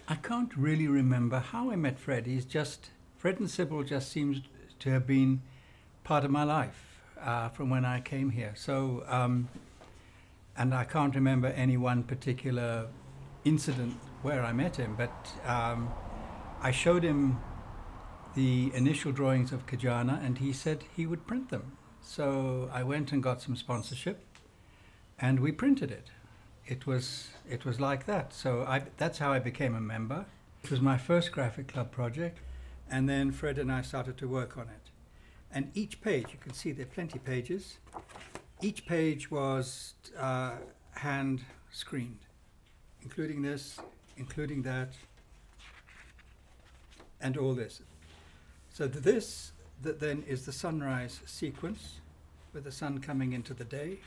I can't really remember how I met Fred. Fred and Sybil just seems to have been part of my life from when I came here. And I can't remember any one particular incident where I met him, but I showed him the initial drawings of Kijana and he said he would print them. So I went and got some sponsorship and we printed it. It was like that. So that's how I became a member. It was my first graphic club project, and then Fred and I started to work on it. And each page, you can see there are plenty of pages, each page was hand screened, including this, including that, and all this. So this then is the sunrise sequence, with the sun coming into the day,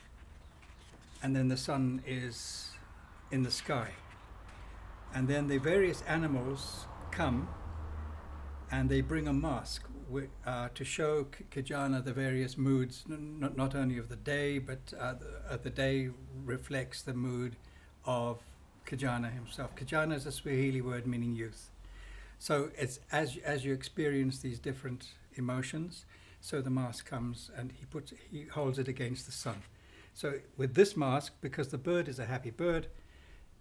and then the sun is in the sky. And then the various animals come and they bring a mask to show Kijana the various moods, not only of the day, but the day reflects the mood of Kijana himself. Kijana is a Swahili word meaning youth. So it's as you experience these different emotions, so the mask comes and he holds it against the sun. So with this mask, because the bird is a happy bird,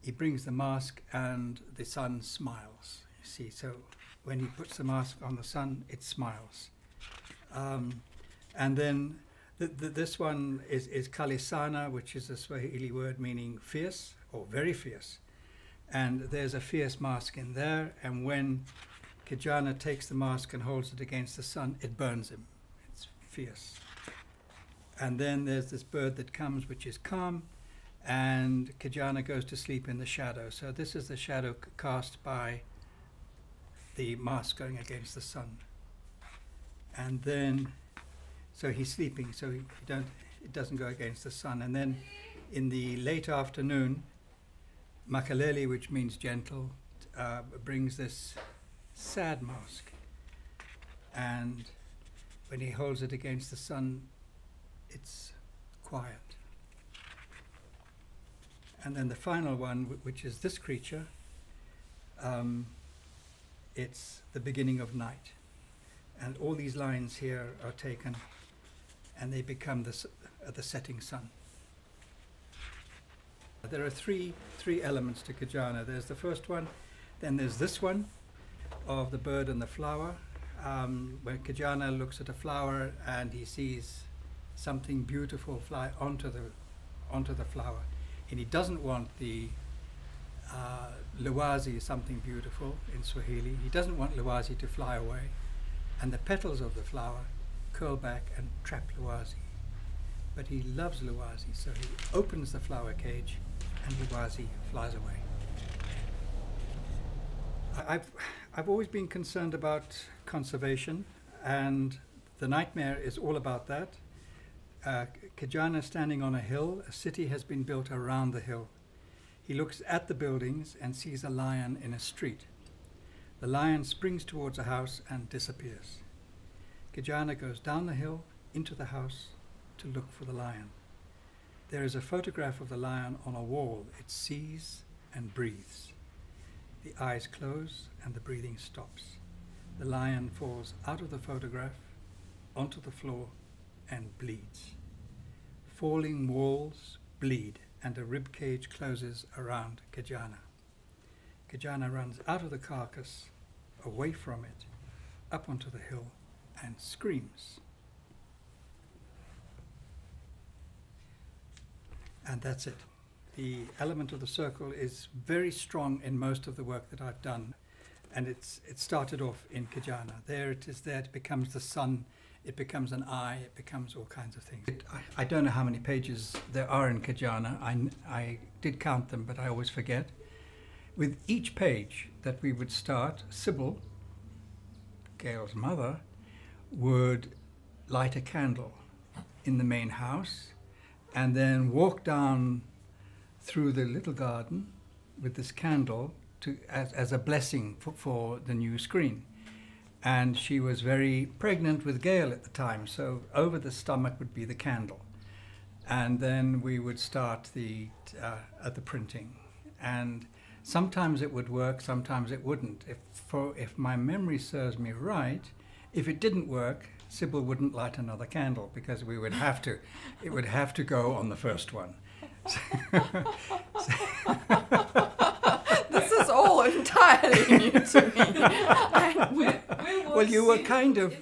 he brings the mask and the sun smiles. You see, so when he puts the mask on the sun, it smiles. And then this one is Kalisana, which is a Swahili word meaning fierce or very fierce. And there's a fierce mask in there, and when Kijana takes the mask and holds it against the sun, it burns him. It's fierce. And then there's this bird that comes, which is calm, and Kijana goes to sleep in the shadow. So this is the shadow cast by the mask going against the sun. And then, so he's sleeping, so it doesn't go against the sun. And then in the late afternoon, Makaleli, which means gentle, brings this sad mask. And when he holds it against the sun, it's quiet. And then the final one, which is this creature, it's the beginning of night. And all these lines here are taken and they become the setting sun. There are three elements to Kijana. There's the first one, then there's this one of the bird and the flower, where Kijana looks at a flower and he sees something beautiful fly onto the flower, and he doesn't want the luwazi, something beautiful in Swahili. He doesn't want luwazi to fly away, and the petals of the flower curl back and trap luwazi. But he loves luwazi, so he opens the flower cage and luwazi flies away. I've always been concerned about conservation, and the nightmare is all about that. Kijana standing on a hill, a city has been built around the hill. He looks at the buildings and sees a lion in a street. The lion springs towards a house and disappears. Kijana goes down the hill into the house to look for the lion. There is a photograph of the lion on a wall. It sees and breathes. The eyes close and the breathing stops. The lion falls out of the photograph onto the floor and bleeds. Falling walls bleed and a rib cage closes around Kijana. Kijana runs out of the carcass, away from it, up onto the hill and screams. And that's it. The element of the circle is very strong in most of the work that I've done. And it started off in Kijana. There it is, there it becomes the sun, it becomes an eye, it becomes all kinds of things. I don't know how many pages there are in Kijana. I did count them, but I always forget. With each page that we would start, Sybil, Gail's mother, would light a candle in the main house and then walk down through the little garden with this candle as a blessing for the new screen. And she was very pregnant with Gail at the time, so over the stomach would be the candle. And then we would start the printing. And Sometimes it would work, sometimes it wouldn't. If my memory serves me right, if it didn't work, Sybil wouldn't light another candle because we would have to. It would have to go on the first one. This is all entirely new to me. Well, you were kind of